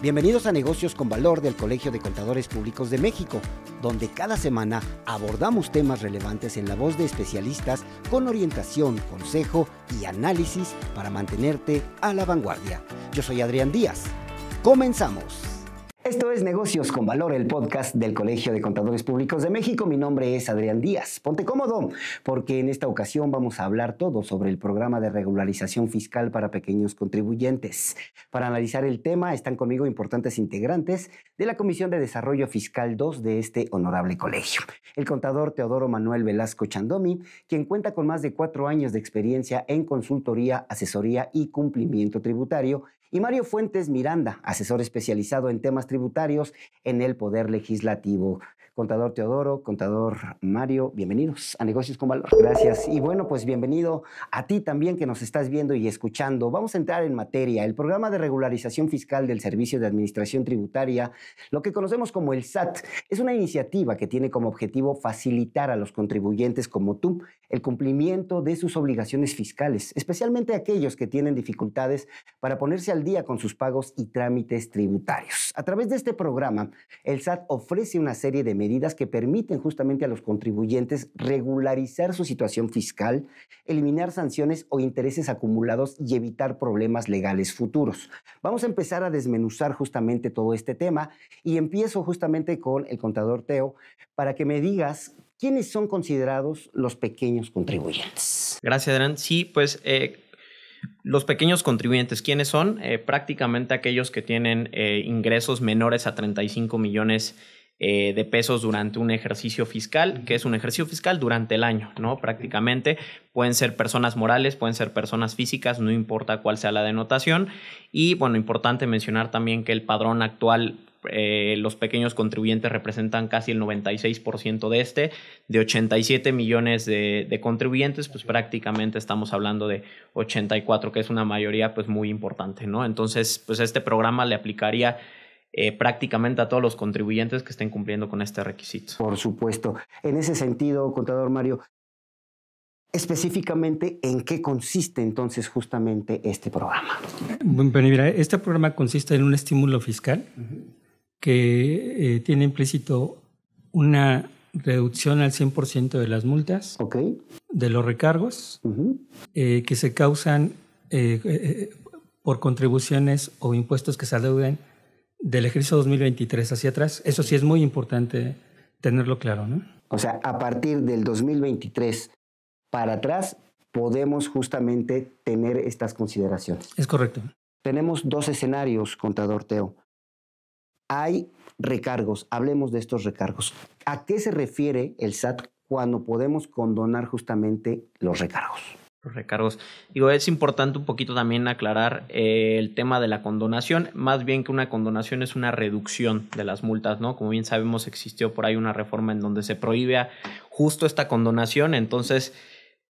Bienvenidos a Negocios con Valor del Colegio de Contadores Públicos de México, donde cada semana abordamos temas relevantes en la voz de especialistas con orientación, consejo y análisis para mantenerte a la vanguardia. Yo soy Adrián Díaz. ¡Comenzamos! Esto es Negocios con Valor, el podcast del Colegio de Contadores Públicos de México. Mi nombre es Adrián Díaz. Ponte cómodo, porque en esta ocasión vamos a hablar todo sobre el programa de regularización fiscal para pequeños contribuyentes. Para analizar el tema están conmigo importantes integrantes de la Comisión de Desarrollo Fiscal 2 de este honorable colegio. El contador Teodoro Manuel Velasco Chandomi, quien cuenta con más de 4 años de experiencia en consultoría, asesoría y cumplimiento tributario, y Mario Fuentes Miranda, asesor especializado en temas tributarios en el Poder Legislativo. Contador Teodoro, contador Mario, bienvenidos a Negocios con Valor. Gracias. Y bueno, pues bienvenido a ti también que nos estás viendo y escuchando. Vamos a entrar en materia. El programa de regularización fiscal del Servicio de Administración Tributaria, lo que conocemos como el SAT, es una iniciativa que tiene como objetivo facilitar a los contribuyentes como tú el cumplimiento de sus obligaciones fiscales, especialmente aquellos que tienen dificultades para ponerse al día con sus pagos y trámites tributarios. A través de este programa, el SAT ofrece una serie de medidas que permiten justamente a los contribuyentes regularizar su situación fiscal, eliminar sanciones o intereses acumulados y evitar problemas legales futuros. Vamos a empezar a desmenuzar justamente todo este tema y empiezo justamente con el contador Teo para que me digas quiénes son considerados los pequeños contribuyentes. Gracias, Adrián. Sí, pues los pequeños contribuyentes, ¿quiénes son? Prácticamente aquellos que tienen ingresos menores a 35 millones de pesos durante un ejercicio fiscal, que es un ejercicio fiscal durante el año, ¿no? Prácticamente pueden ser personas morales, pueden ser personas físicas, no importa cuál sea la denotación. Y bueno, importante mencionar también que el padrón actual, los pequeños contribuyentes representan casi el 96% de 87 millones de contribuyentes, pues prácticamente estamos hablando de 84, que es una mayoría pues muy importante, ¿no? Entonces, pues este programa le aplicaría prácticamente a todos los contribuyentes que estén cumpliendo con este requisito. Por supuesto. En ese sentido, contador Mario, específicamente, ¿en qué consiste entonces justamente este programa? Bueno, mira, este programa consiste en un estímulo fiscal que tiene implícito una reducción al 100% de las multas, de los recargos que se causan por contribuciones o impuestos que se adeuden del ejercicio 2023 hacia atrás. Eso sí es muy importante tenerlo claro, ¿no? O sea, a partir del 2023 para atrás podemos justamente tener estas consideraciones. Es correcto. Tenemos 2 escenarios, contador Teo. Hay recargos, hablemos de estos recargos. ¿A qué se refiere el SAT cuando podemos condonar justamente los recargos? Los recargos. Digo, es importante un poquito también aclarar el tema de la condonación. Más bien que una condonación es una reducción de las multas, ¿no? Como bien sabemos, existió por ahí una reforma en donde se prohíbe justo esta condonación. Entonces,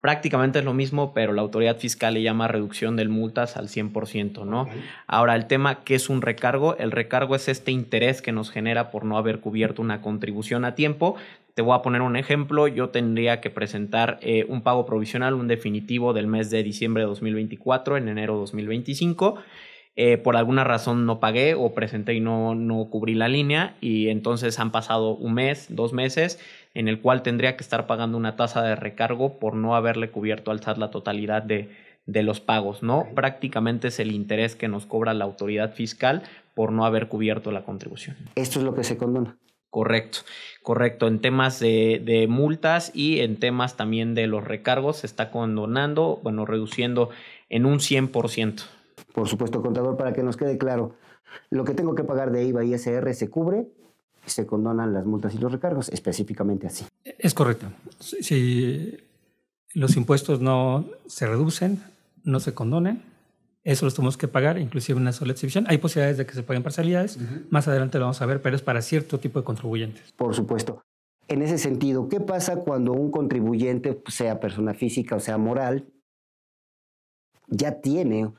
prácticamente es lo mismo, pero la autoridad fiscal le llama reducción de multas al 100%, ¿no? Ahora, el tema, ¿qué es un recargo? El recargo es este interés que nos genera por no haber cubierto una contribución a tiempo. Te voy a poner un ejemplo. Yo tendría que presentar un pago provisional, un definitivo del mes de diciembre de 2024 en enero de 2025. Por alguna razón no pagué o presenté y no cubrí la línea, y entonces han pasado un mes, 2 meses, en el cual tendría que estar pagando una tasa de recargo por no haberle cubierto al SAT la totalidad de los pagos, ¿no? Prácticamente es el interés que nos cobra la autoridad fiscal por no haber cubierto la contribución. ¿Esto es lo que se condona? Correcto. En temas de multas y en temas también de los recargos se está condonando, bueno, reduciendo en un 100%. Por supuesto, contador, para que nos quede claro, lo que tengo que pagar de IVA y ISR se cubre, se condonan las multas y los recargos, específicamente así. Es correcto. Si los impuestos no se reducen, no se condonan, eso los tenemos que pagar, inclusive una sola exhibición. Hay posibilidades de que se paguen parcialidades, más adelante lo vamos a ver, pero es para cierto tipo de contribuyentes. Por supuesto. En ese sentido, ¿qué pasa cuando un contribuyente, sea persona física o sea moral, ya tiene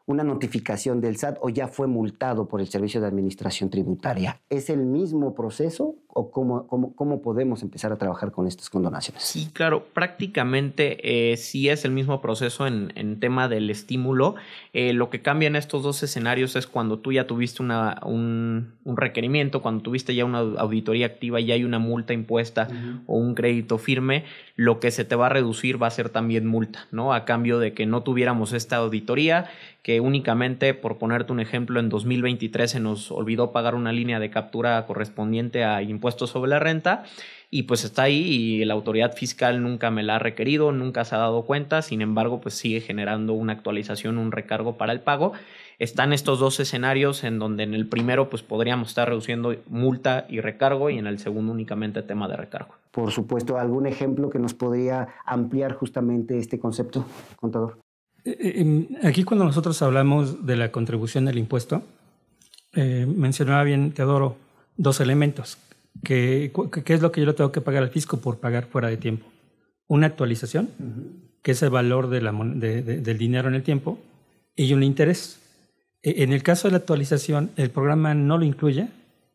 una notificación del SAT o ya fue multado por el Servicio de Administración Tributaria? ¿Es el mismo proceso o cómo podemos empezar a trabajar con estas condonaciones? Sí, claro, prácticamente sí es el mismo proceso en tema del estímulo. Lo que cambia en estos dos escenarios es cuando tú ya tuviste un requerimiento, cuando tuviste ya una auditoría activa y hay una multa impuesta o un crédito firme, lo que se te va a reducir va a ser también multa, ¿no? A cambio de que no tuviéramos esta auditoría, que únicamente, por ponerte un ejemplo, en 2023 se nos olvidó pagar una línea de captura correspondiente a impuestos sobre la renta y pues está ahí y la autoridad fiscal nunca me la ha requerido, nunca se ha dado cuenta, sin embargo pues sigue generando una actualización, un recargo para el pago. Están estos dos escenarios en donde en el primero pues podríamos estar reduciendo multa y recargo y en el segundo únicamente tema de recargo. Por supuesto, ¿algún ejemplo que nos podría ampliar justamente este concepto, contador? Aquí cuando nosotros hablamos de la contribución del impuesto, mencionaba bien Teodoro dos elementos. ¿Qué es lo que yo le tengo que pagar al fisco por pagar fuera de tiempo? Una actualización, que es el valor del dinero en el tiempo, y un interés. En el caso de la actualización, el programa no lo incluye.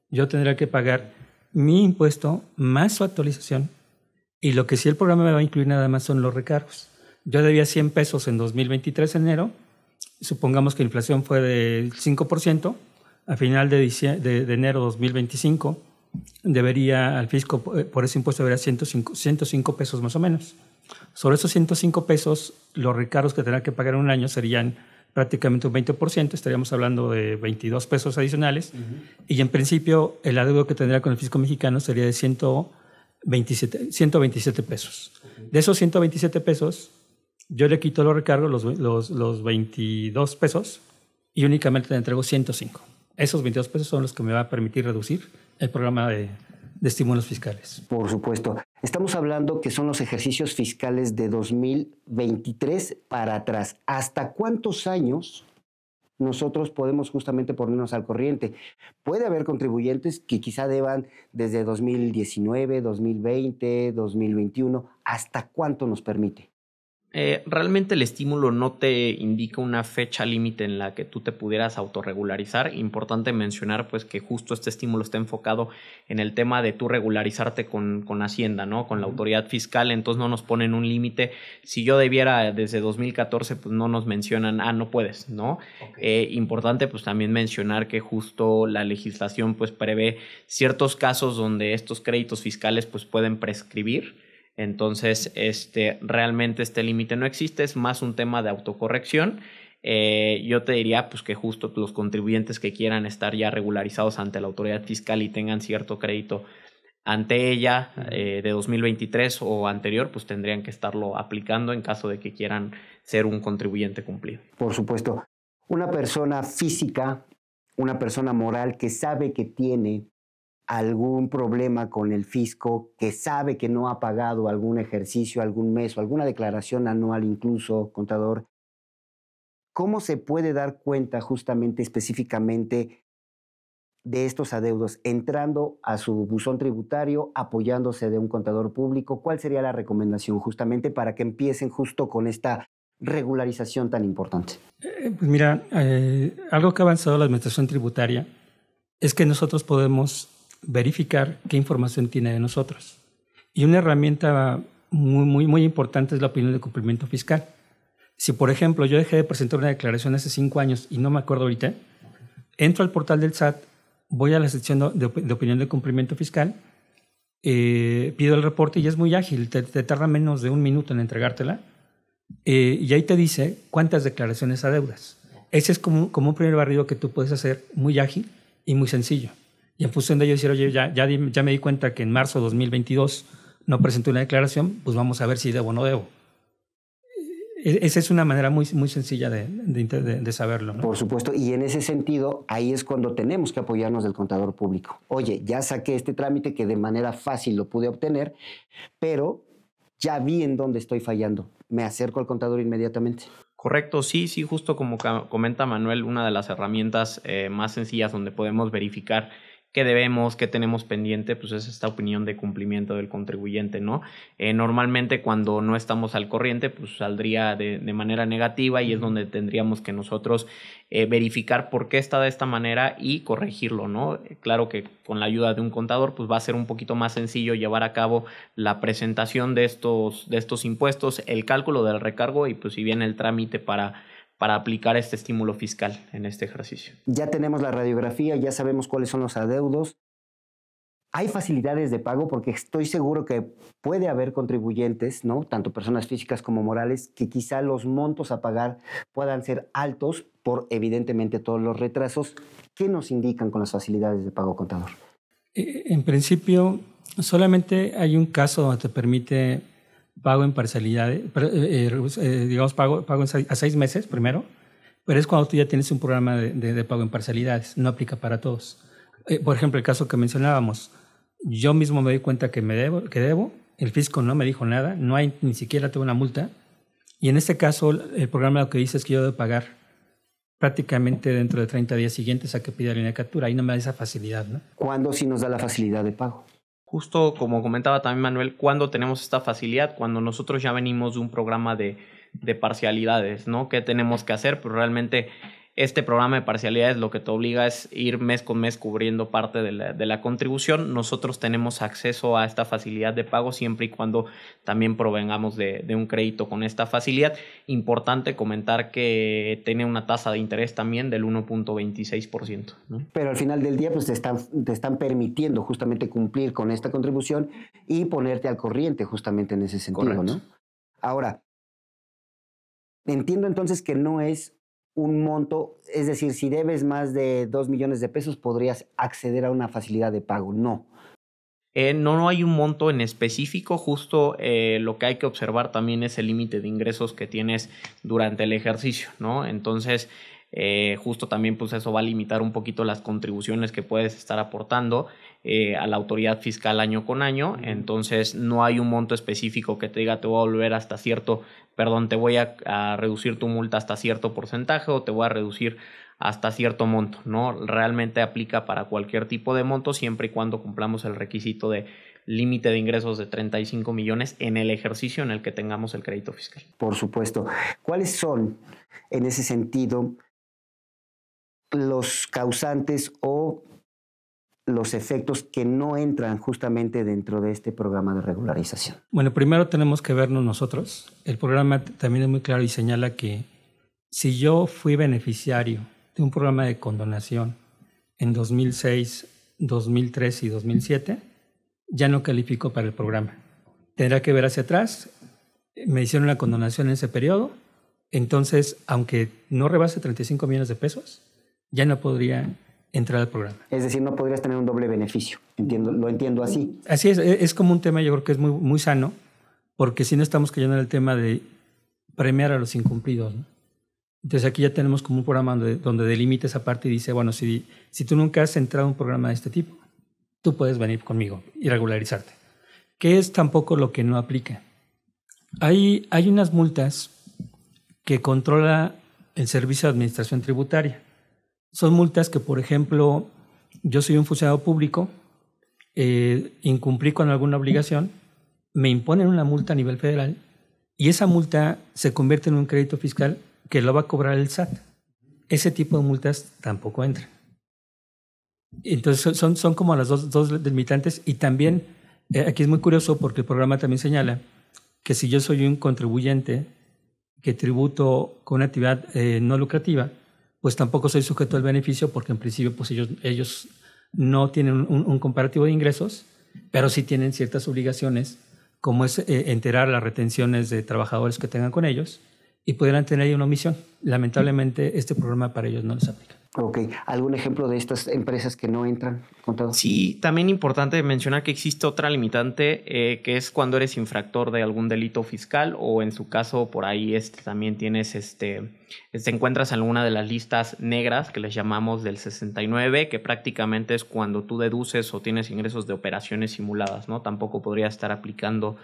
Yo tendría que pagar mi impuesto más su actualización, y lo que sí el programa me va a incluir nada más son los recargos. Yo debía 100 pesos en 2023 enero, supongamos que la inflación fue del 5%, a final de enero 2025 debería al fisco por ese impuesto debería 105 pesos más o menos. Sobre esos 105 pesos, los recargos que tendrá que pagar en un año serían prácticamente un 20%, estaríamos hablando de 22 pesos adicionales, y en principio el adeudo que tendría con el fisco mexicano sería de 127 pesos. De esos 127 pesos, yo le quito los recargos, los 22 pesos, y únicamente le entrego 105. Esos 22 pesos son los que me va a permitir reducir el programa de estímulos fiscales. Por supuesto. Estamos hablando que son los ejercicios fiscales de 2023 para atrás. ¿Hasta cuántos años nosotros podemos justamente ponernos al corriente? Puede haber contribuyentes que quizá deban desde 2019, 2020, 2021. ¿Hasta cuánto nos permite? Realmente el estímulo no te indica una fecha límite en la que tú te pudieras autorregularizar. Importante mencionar pues que justo este estímulo está enfocado en el tema de tú regularizarte con Hacienda, ¿no? Con la autoridad fiscal, entonces no nos ponen un límite. Si yo debiera desde 2014, pues no nos mencionan, no puedes, ¿no? Okay. Importante pues también mencionar que justo la legislación pues prevé ciertos casos donde estos créditos fiscales pues pueden prescribir. Entonces, realmente este límite no existe, es más un tema de autocorrección. Yo te diría pues que justo los contribuyentes que quieran estar ya regularizados ante la autoridad fiscal y tengan cierto crédito ante ella de 2023 o anterior, pues tendrían que estarlo aplicando en caso de que quieran ser un contribuyente cumplido. Por supuesto. Una persona física, una persona moral que sabe que tiene algún problema con el fisco, que sabe que no ha pagado algún ejercicio, algún mes o alguna declaración anual incluso, contador, ¿cómo se puede dar cuenta justamente específicamente de estos adeudos? Entrando a su buzón tributario, apoyándose de un contador público, ¿cuál sería la recomendación justamente para que empiecen justo con esta regularización tan importante? Pues mira, algo que ha avanzado la administración tributaria es que nosotros podemos verificar qué información tiene de nosotros. Y una herramienta muy importante es la opinión de cumplimiento fiscal. Si, por ejemplo, yo dejé de presentar una declaración hace 5 años y no me acuerdo ahorita, entro al portal del SAT, voy a la sección de opinión de cumplimiento fiscal, pido el reporte y es muy ágil, te tarda menos de 1 minuto en entregártela, y ahí te dice cuántas declaraciones adeudas. Ese es como un primer barrido que tú puedes hacer muy ágil y muy sencillo. Y en función de ello decir, oye, ya me di cuenta que en marzo de 2022 no presenté una declaración, pues vamos a ver si debo o no debo. Esa es una manera muy sencilla de saberlo, ¿no? Por supuesto, y en ese sentido, ahí es cuando tenemos que apoyarnos del contador público. Oye, ya saqué este trámite que de manera fácil lo pude obtener, pero ya vi en dónde estoy fallando. Me acerco al contador inmediatamente. Correcto, sí, justo como comenta Manuel, una de las herramientas más sencillas donde podemos verificar qué debemos, qué tenemos pendiente, pues es esta opinión de cumplimiento del contribuyente, ¿no? Normalmente cuando no estamos al corriente, pues saldría de manera negativa y es donde tendríamos que nosotros verificar por qué está de esta manera y corregirlo, ¿no? Claro que con la ayuda de un contador, pues va a ser un poquito más sencillo llevar a cabo la presentación de estos impuestos, el cálculo del recargo y pues si bien el trámite para aplicar este estímulo fiscal en este ejercicio. Ya tenemos la radiografía, ya sabemos cuáles son los adeudos. ¿Hay facilidades de pago? Porque estoy seguro que puede haber contribuyentes, ¿no? Tanto personas físicas como morales, que quizá los montos a pagar puedan ser altos por, evidentemente, todos los retrasos. ¿Qué nos indican con las facilidades de pago, contador? En principio, solamente hay un caso donde te permite pago en parcialidades, digamos pago a 6 meses primero, pero es cuando tú ya tienes un programa de pago en parcialidades, no aplica para todos. Por ejemplo, el caso que mencionábamos, yo mismo me di cuenta que debo, el fisco no me dijo nada, no hay ni siquiera tengo una multa, y en este caso el programa lo que dice es que yo debo pagar prácticamente dentro de 30 días siguientes a que pida la línea de captura, ahí no me da esa facilidad, ¿no? ¿Cuándo sí nos da la facilidad de pago? Justo como comentaba también Manuel, ¿cuándo tenemos esta facilidad? Cuando nosotros ya venimos de un programa de parcialidades, ¿no? ¿Qué tenemos que hacer? Pues realmente este programa de parcialidades lo que te obliga es ir mes con mes cubriendo parte de la contribución. Nosotros tenemos acceso a esta facilidad de pago siempre y cuando también provengamos de un crédito con esta facilidad. Importante comentar que tiene una tasa de interés también del 1.26%, ¿no? Pero al final del día pues te están permitiendo justamente cumplir con esta contribución y ponerte al corriente justamente en ese sentido. Correcto. ¿No? Ahora, entiendo entonces que no es un monto, es decir, si debes más de 2 millones de pesos, podrías acceder a una facilidad de pago. No. No hay un monto en específico, justo lo que hay que observar también es el límite de ingresos que tienes durante el ejercicio, ¿no? Entonces, justo también pues eso va a limitar un poquito las contribuciones que puedes estar aportando a la autoridad fiscal año con año. Entonces no hay un monto específico que te diga te voy a volver hasta te voy a reducir tu multa hasta cierto porcentaje o te voy a reducir hasta cierto monto, ¿no? Realmente aplica para cualquier tipo de monto siempre y cuando cumplamos el requisito de límite de ingresos de 35 millones en el ejercicio en el que tengamos el crédito fiscal. Por supuesto. ¿Cuáles son, en ese sentido, los causantes o los efectos que no entran justamente dentro de este programa de regularización? Bueno, primero tenemos que vernos nosotros. El programa también es muy claro y señala que si yo fui beneficiario de un programa de condonación en 2006, 2003 y 2007, ya no califico para el programa. Tendrá que ver hacia atrás, me hicieron la condonación en ese periodo, entonces, aunque no rebase 35 millones de pesos, ya no podría entrar al programa. Es decir, no podrías tener un doble beneficio. Lo entiendo así. Así es como un tema, yo creo que es muy, muy sano, porque si no estamos cayendo en el tema de premiar a los incumplidos, ¿no? Entonces aquí ya tenemos como un programa donde delimita esa parte y dice, bueno, si tú nunca has entrado a un programa de este tipo, tú puedes venir conmigo y regularizarte. ¿Qué es tampoco lo que no aplica? Hay unas multas que controla el Servicio de Administración Tributaria. Son multas que, por ejemplo, yo soy un funcionario público, incumplí con alguna obligación, me imponen una multa a nivel federal y esa multa se convierte en un crédito fiscal que lo va a cobrar el SAT. Ese tipo de multas tampoco entran. Entonces son como las dos delimitantes y también aquí es muy curioso porque el programa también señala que si yo soy un contribuyente que tributo con una actividad no lucrativa, pues tampoco soy sujeto al beneficio porque en principio pues ellos no tienen un comparativo de ingresos, pero sí tienen ciertas obligaciones como es enterar las retenciones de trabajadores que tengan con ellos y pudieran tener ahí una omisión. Lamentablemente este programa para ellos no les aplica. Ok. ¿Algún ejemplo de estas empresas que no entran, contador? Sí, también importante mencionar que existe otra limitante que es cuando eres infractor de algún delito fiscal o en su caso por ahí también tienes te encuentras en alguna de las listas negras que les llamamos del 69, que prácticamente es cuando tú deduces o tienes ingresos de operaciones simuladas, ¿no? Tampoco podría estar aplicando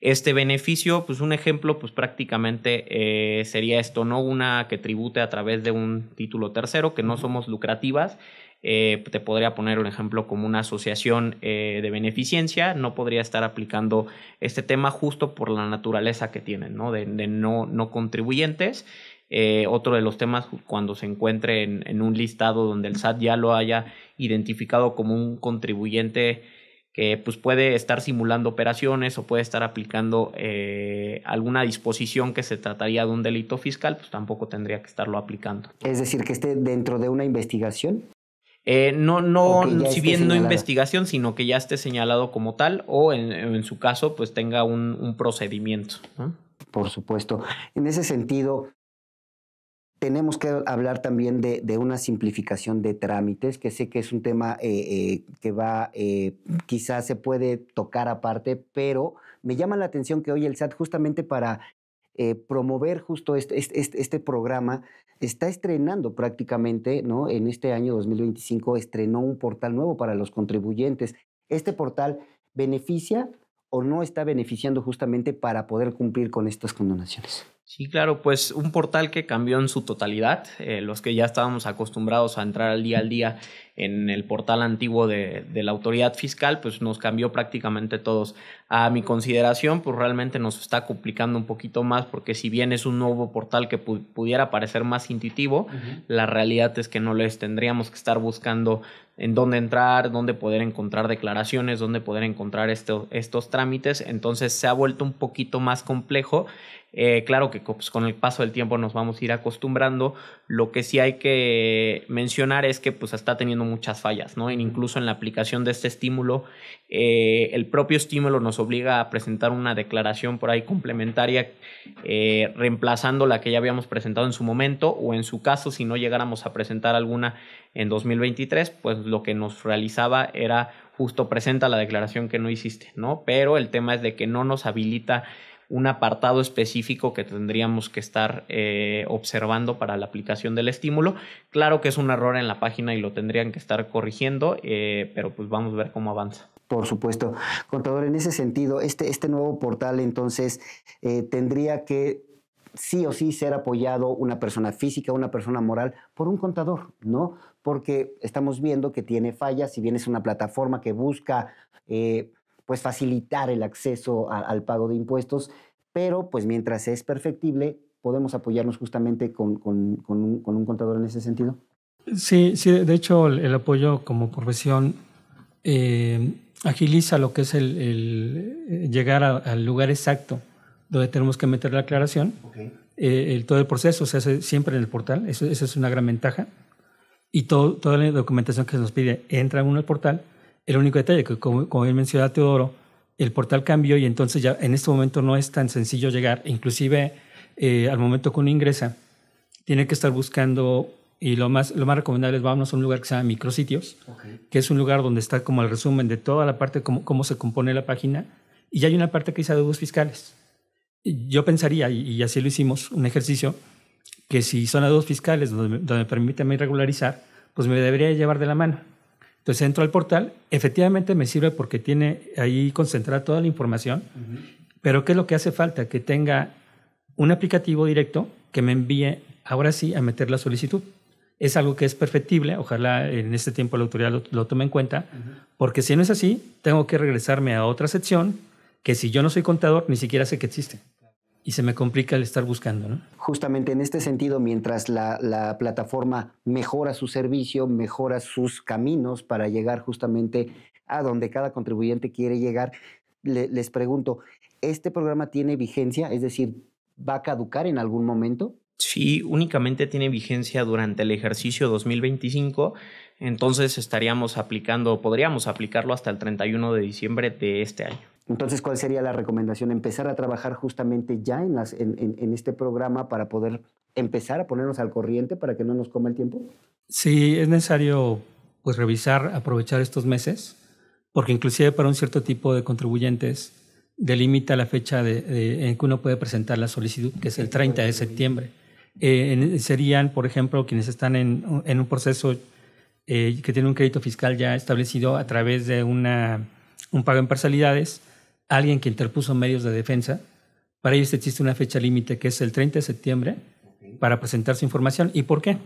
este beneficio, pues un ejemplo, pues prácticamente sería esto, ¿no? Una que tribute a través de un título tercero, que no somos lucrativas. Te podría poner un ejemplo como una asociación de beneficencia, no podría estar aplicando este tema justo por la naturaleza que tienen, ¿no? De no contribuyentes. Otro de los temas, cuando se encuentre en un listado donde el SAT ya lo haya identificado como un contribuyente que pues puede estar simulando operaciones o puede estar aplicando alguna disposición que se trataría de un delito fiscal, pues tampoco tendría que estarlo aplicando. Es decir, que esté dentro de una investigación. No, si bien no investigación, sino que ya esté señalado como tal o en su caso pues tenga un procedimiento, ¿no? Por supuesto. En ese sentido, tenemos que hablar también de una simplificación de trámites, que sé que es un tema que va, quizás se puede tocar aparte, pero me llama la atención que hoy el SAT, justamente para promover justo este programa, está estrenando prácticamente, ¿no? En este año 2025 estrenó un portal nuevo para los contribuyentes. ¿Este portal beneficia o no está beneficiando justamente para poder cumplir con estas condonaciones? Sí, claro, pues un portal que cambió en su totalidad. Los que ya estábamos acostumbrados a entrar al día en el portal antiguo de la autoridad fiscal, pues nos cambió prácticamente todos. A mi consideración, pues realmente nos está complicando un poquito más, porque si bien es un nuevo portal que pudiera parecer más intuitivo, la realidad es que no les tendríamos que estar buscando en dónde entrar, dónde poder encontrar declaraciones, dónde poder encontrar estos trámites. Entonces se ha vuelto un poquito más complejo. Claro que pues, con el paso del tiempo nos vamos a ir acostumbrando. Lo que sí hay que mencionar es que pues está teniendo muchas fallas, ¿no? Incluso en la aplicación de este estímulo, el propio estímulo nos obliga a presentar una declaración por ahí complementaria, reemplazando la que ya habíamos presentado en su momento, o en su caso, si no llegáramos a presentar alguna en 2023, pues lo que nos realizaba era justo presenta la declaración que no hiciste, ¿no? Pero el tema es de que no nos habilita un apartado específico que tendríamos que estar observando para la aplicación del estímulo. Claro que es un error en la página y lo tendrían que estar corrigiendo, pero pues vamos a ver cómo avanza. Por supuesto. Contador, en ese sentido, este nuevo portal entonces tendría que sí o sí ser apoyado una persona física, una persona moral, por un contador, ¿no? Porque estamos viendo que tiene fallas, si bien es una plataforma que busca pues facilitar el acceso al pago de impuestos, pero pues mientras es perfectible, ¿podemos apoyarnos justamente con un contador en ese sentido? Sí, de hecho el apoyo como profesión agiliza lo que es el llegar al lugar exacto donde tenemos que meter la aclaración. Okay. Todo el proceso se hace siempre en el portal, eso es una gran ventaja, y toda la documentación que se nos pide entra uno al portal. El único detalle que, como bien menciona Teodoro, el portal cambió y entonces ya en este momento no es tan sencillo llegar. Inclusive al momento que uno ingresa, tiene que estar buscando, y lo más recomendable es vámonos a un lugar que se llama Micrositios, okay, que es un lugar donde está como el resumen de toda la parte, cómo se compone la página, y ya hay una parte que dice adeudos fiscales. Y yo pensaría, y así lo hicimos, un ejercicio, que si son adeudos fiscales donde me permiten regularizar, pues me debería llevar de la mano. Entonces entro al portal, efectivamente me sirve porque tiene ahí concentrada toda la información, pero ¿qué es lo que hace falta? Que tenga un aplicativo directo que me envíe, ahora sí, a meter la solicitud. Es algo que es perfectible, ojalá en este tiempo la autoridad lo tome en cuenta, porque si no es así, tengo que regresarme a otra sección que si yo no soy contador, ni siquiera sé que existe. Y se me complica el estar buscando, ¿no? Justamente en este sentido, mientras la plataforma mejora su servicio, mejora sus caminos para llegar justamente a donde cada contribuyente quiere llegar, les pregunto, ¿este programa tiene vigencia? Es decir, ¿va a caducar en algún momento? Sí, únicamente tiene vigencia durante el ejercicio 2025, entonces podríamos aplicarlo hasta el 31 de diciembre de este año. Entonces, ¿cuál sería la recomendación? Empezar a trabajar justamente ya en este programa para poder empezar a ponernos al corriente para que no nos coma el tiempo. Sí, es necesario pues revisar, aprovechar estos meses, porque inclusive para un cierto tipo de contribuyentes delimita la fecha en que uno puede presentar la solicitud, que es el 30 de septiembre. Serían, por ejemplo, quienes están en un proceso que tiene un crédito fiscal ya establecido a través de un pago en parcialidades, alguien que interpuso medios de defensa. Para ellos existe una fecha límite que es el 30 de septiembre para presentar su información. ¿Y por qué?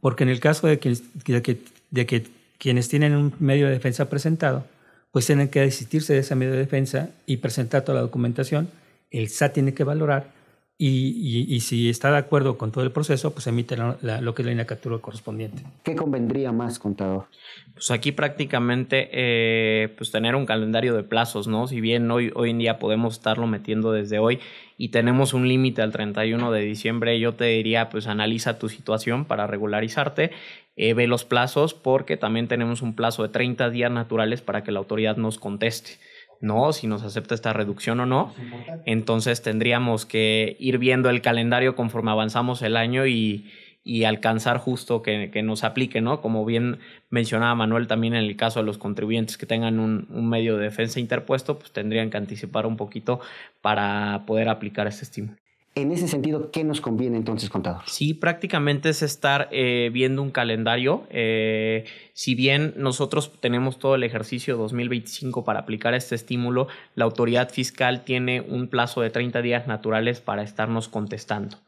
Porque en el caso de que quienes tienen un medio de defensa presentado, pues tienen que desistirse de ese medio de defensa y presentar toda la documentación. El SAT tiene que valorar y si está de acuerdo con todo el proceso, pues emite lo que es la INACATURO correspondiente. ¿Qué convendría más, contador? Pues aquí prácticamente pues tener un calendario de plazos, ¿no? Si bien hoy en día podemos estarlo metiendo desde hoy y tenemos un límite al 31 de diciembre, yo te diría, pues analiza tu situación para regularizarte, ve los plazos, porque también tenemos un plazo de 30 días naturales para que la autoridad nos conteste, ¿no? Si nos acepta esta reducción o no. Entonces tendríamos que ir viendo el calendario conforme avanzamos el año y alcanzar justo que nos aplique, ¿no? Como bien mencionaba Manuel, también en el caso de los contribuyentes que tengan un medio de defensa interpuesto, pues tendrían que anticipar un poquito para poder aplicar este estímulo. En ese sentido, ¿qué nos conviene entonces, contador? Sí, prácticamente es estar viendo un calendario. Si bien nosotros tenemos todo el ejercicio 2025 para aplicar este estímulo, la autoridad fiscal tiene un plazo de 30 días naturales para estarnos contestando,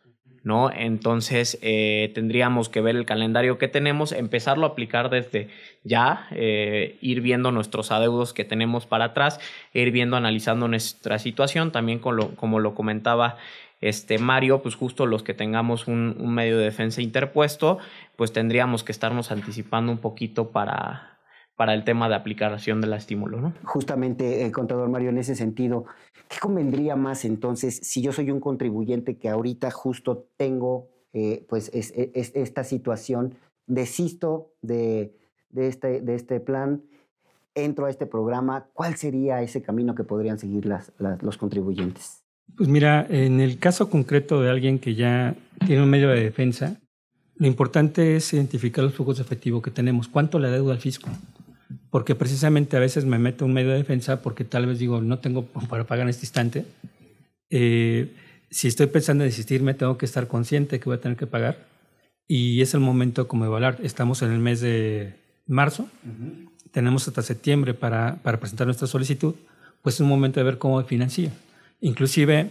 ¿no? Entonces tendríamos que ver el calendario que tenemos, empezarlo a aplicar desde ya, ir viendo nuestros adeudos que tenemos para atrás, ir viendo, analizando nuestra situación, también como lo comentaba Mario, pues justo los que tengamos un medio de defensa interpuesto, pues tendríamos que estarnos anticipando un poquito para el tema de aplicación del estímulo, ¿no? Justamente, contador Mario, en ese sentido, ¿qué convendría más entonces si yo soy un contribuyente que ahorita justo tengo esta situación, desisto de este plan, entro a este programa? ¿Cuál sería ese camino que podrían seguir los contribuyentes? Pues mira, en el caso concreto de alguien que ya tiene un medio de defensa, lo importante es identificar los flujos de efectivo que tenemos. ¿Cuánto le adeudo al fisco? Porque precisamente a veces me meto un medio de defensa porque tal vez digo, no tengo para pagar en este instante. Si estoy pensando en desistirme, tengo que estar consciente que voy a tener que pagar. Y es el momento como evaluar. Estamos en el mes de marzo. Tenemos hasta septiembre para presentar nuestra solicitud. Pues es un momento de ver cómo financio. Inclusive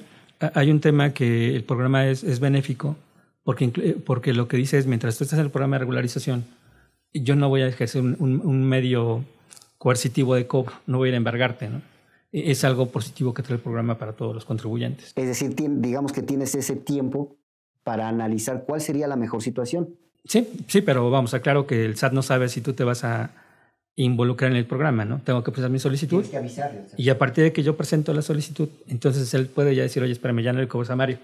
hay un tema que el programa es benéfico porque lo que dice es, mientras tú estás en el programa de regularización, yo no voy a ejercer un medio coercitivo de cobro, no voy a ir a embargarte, ¿no? Es algo positivo que trae el programa para todos los contribuyentes. Es decir, digamos que tienes ese tiempo para analizar cuál sería la mejor situación. Sí, pero vamos, aclaro que el SAT no sabe si tú te vas a involucrar en el programa, ¿no? Tengo que presentar mi solicitud. Tienes que avisarle. Y a partir de que yo presento la solicitud, entonces él puede ya decir, oye, espérame, ya no le cobras a Mario,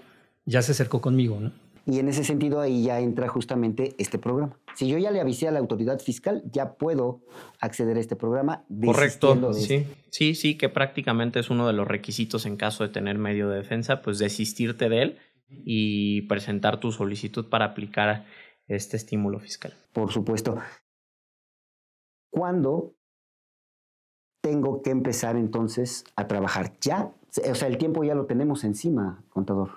ya se acercó conmigo, ¿no? Y en ese sentido ahí ya entra justamente este programa. Si yo ya le avisé a la autoridad fiscal, ya puedo acceder a este programa. Correcto, sí, que prácticamente es uno de los requisitos en caso de tener medio de defensa, pues desistirte de él y presentar tu solicitud para aplicar este estímulo fiscal. Por supuesto. ¿Cuándo tengo que empezar entonces a trabajar? ¿Ya? O sea, el tiempo ya lo tenemos encima, contador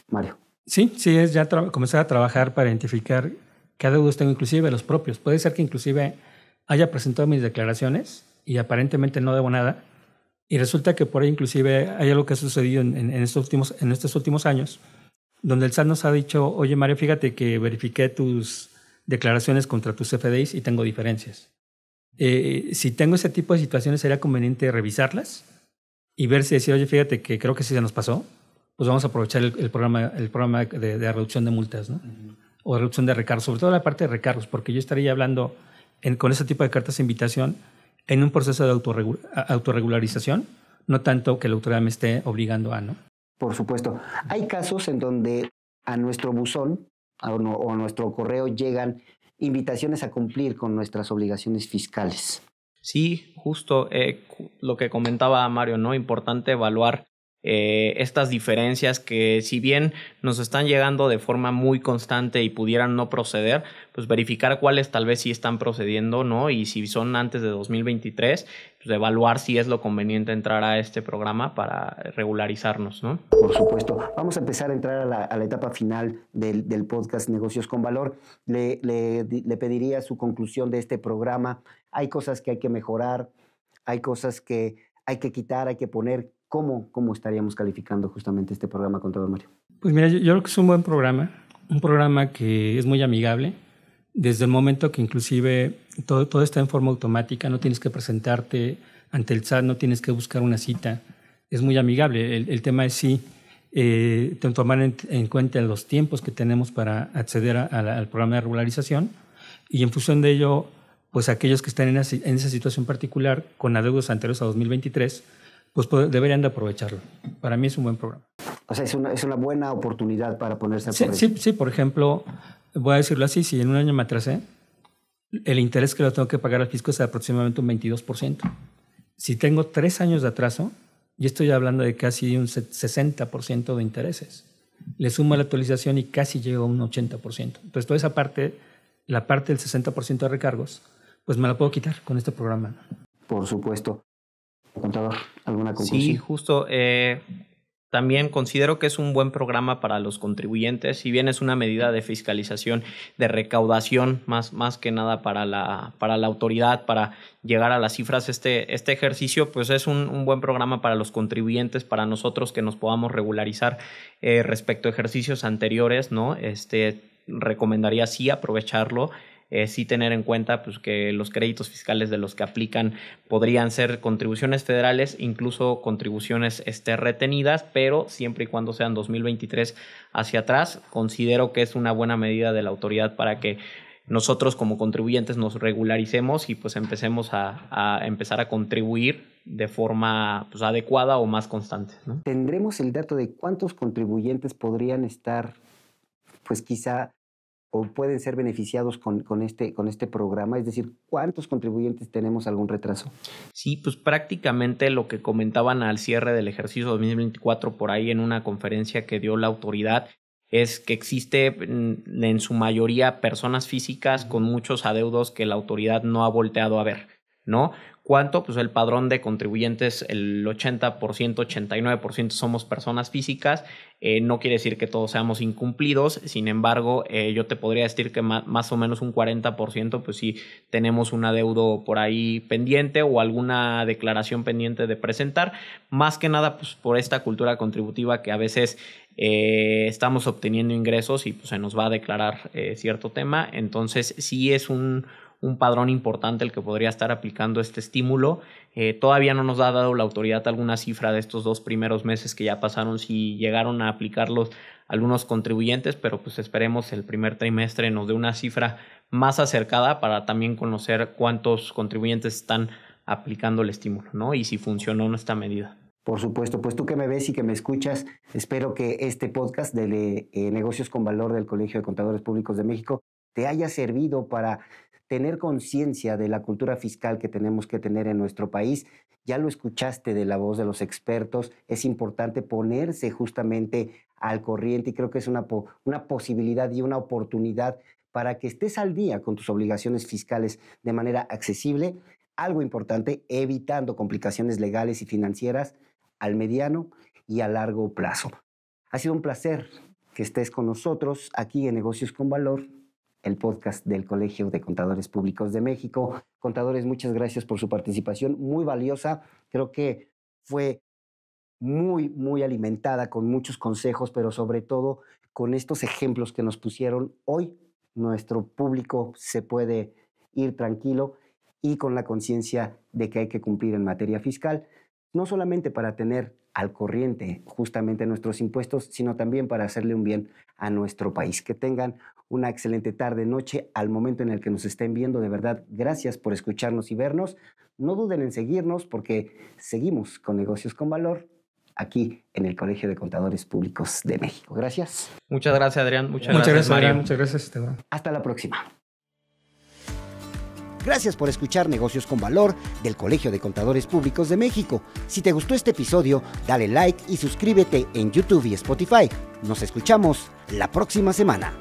Mario. Sí, es ya comenzar a trabajar para identificar qué adeudos tengo, inclusive los propios. Puede ser que inclusive haya presentado mis declaraciones y aparentemente no debo nada, y resulta que por ahí inclusive hay algo que ha sucedido en estos últimos años, donde el SAT nos ha dicho, oye Mario, fíjate que verifiqué tus declaraciones contra tus CFDIs y tengo diferencias. Si tengo ese tipo de situaciones, sería conveniente revisarlas y ver si decir, oye, fíjate que creo que sí se nos pasó, pues vamos a aprovechar el programa de reducción de multas, ¿no? O reducción de recargos, sobre todo la parte de recargos, porque yo estaría hablando con ese tipo de cartas de invitación en un proceso de autorregularización, no tanto que la autoridad me esté obligando a, ¿no? Por supuesto. Hay casos en donde a nuestro buzón o a nuestro correo llegan invitaciones a cumplir con nuestras obligaciones fiscales. Sí, justo lo que comentaba Mario, ¿no? Importante evaluar estas diferencias que, si bien nos están llegando de forma muy constante y pudieran no proceder, pues verificar cuáles tal vez sí están procediendo, ¿no? Y si son antes de 2023, pues evaluar si es lo conveniente entrar a este programa para regularizarnos, ¿no? Por supuesto. Vamos a empezar a entrar a la etapa final del podcast Negocios con Valor. Le pediría su conclusión de este programa. Hay cosas que hay que mejorar, hay cosas que hay que quitar, hay que poner. ¿cómo estaríamos calificando justamente este programa, contador Mario? Pues mira, yo creo que es un buen programa, un programa que es muy amigable, desde el momento que inclusive todo está en forma automática, no tienes que presentarte ante el SAT, no tienes que buscar una cita, es muy amigable. El tema es sí tomar en cuenta los tiempos que tenemos para acceder al programa de regularización, y en función de ello, pues aquellos que están en esa situación particular con adeudos anteriores a 2023, pues deberían de aprovecharlo. Para mí es un buen programa. O sea, es una buena oportunidad para ponerse al corriente. Sí, por ejemplo, voy a decirlo así, si en un año me atrasé, el interés que lo tengo que pagar al fisco es de aproximadamente un 22%. Si tengo 3 años de atraso, yo estoy hablando de casi un 60% de intereses. Le sumo la actualización y casi llego a un 80%. Entonces, toda esa parte, la parte del 60% de recargos, pues me la puedo quitar con este programa. Por supuesto. Contador, ¿alguna conclusión? Sí, justo. También considero que es un buen programa para los contribuyentes, si bien es una medida de fiscalización, de recaudación, más que nada para la autoridad, para llegar a las cifras. Este ejercicio pues es un buen programa para los contribuyentes, para nosotros que nos podamos regularizar respecto a ejercicios anteriores, ¿no? Recomendaría sí aprovecharlo. Sí tener en cuenta pues, que los créditos fiscales de los que aplican podrían ser contribuciones federales, incluso contribuciones retenidas, pero siempre y cuando sean 2023 hacia atrás. Considero que es una buena medida de la autoridad para que nosotros como contribuyentes nos regularicemos y pues empecemos a empezar a contribuir de forma pues, adecuada o más constante, ¿no? ¿Tendremos el dato de cuántos contribuyentes podrían estar, pues quizá, o pueden ser beneficiados con este programa? Es decir, ¿cuántos contribuyentes tenemos algún retraso? Sí, pues prácticamente lo que comentaban al cierre del ejercicio 2024 por ahí en una conferencia que dio la autoridad es que existe en su mayoría personas físicas con muchos adeudos que la autoridad no ha volteado a ver, ¿no? ¿Cuánto? Pues el padrón de contribuyentes, el 80%, 89% somos personas físicas. No quiere decir que todos seamos incumplidos. Sin embargo, yo te podría decir que más o menos un 40%, pues sí tenemos un adeudo por ahí pendiente o alguna declaración pendiente de presentar. Más que nada, pues por esta cultura contributiva que a veces estamos obteniendo ingresos y pues se nos va a declarar cierto tema. Entonces, sí es un padrón importante el que podría estar aplicando este estímulo. Todavía no nos ha dado la autoridad alguna cifra de estos 2 primeros meses que ya pasaron, si llegaron a aplicarlos algunos contribuyentes, pero pues esperemos el primer trimestre nos dé una cifra más acercada para también conocer cuántos contribuyentes están aplicando el estímulo, ¿no? Y si funcionó esta medida. Por supuesto, pues tú que me ves y que me escuchas, espero que este podcast de Negocios con Valor del Colegio de Contadores Públicos de México te haya servido para tener conciencia de la cultura fiscal que tenemos que tener en nuestro país. Ya lo escuchaste de la voz de los expertos, es importante ponerse justamente al corriente y creo que es una posibilidad y una oportunidad para que estés al día con tus obligaciones fiscales de manera accesible. Algo importante, evitando complicaciones legales y financieras al mediano y a largo plazo. Ha sido un placer que estés con nosotros aquí en Negocios con Valor, el podcast del Colegio de Contadores Públicos de México. Contadores, muchas gracias por su participación, muy valiosa. Creo que fue muy, muy alimentada con muchos consejos, pero sobre todo con estos ejemplos que nos pusieron hoy. Nuestro público se puede ir tranquilo y con la conciencia de que hay que cumplir en materia fiscal, no solamente para tener al corriente justamente nuestros impuestos, sino también para hacerle un bien a nuestro país. Que tengan una excelente tarde, noche, al momento en el que nos estén viendo. De verdad, gracias por escucharnos y vernos. No duden en seguirnos porque seguimos con Negocios con Valor aquí en el Colegio de Contadores Públicos de México. Gracias. Muchas gracias, Adrián. Muchas gracias, Mario. Adrián. Muchas gracias, Esteban. Hasta la próxima. Gracias por escuchar Negocios con Valor del Colegio de Contadores Públicos de México. Si te gustó este episodio, dale like y suscríbete en YouTube y Spotify. Nos escuchamos la próxima semana.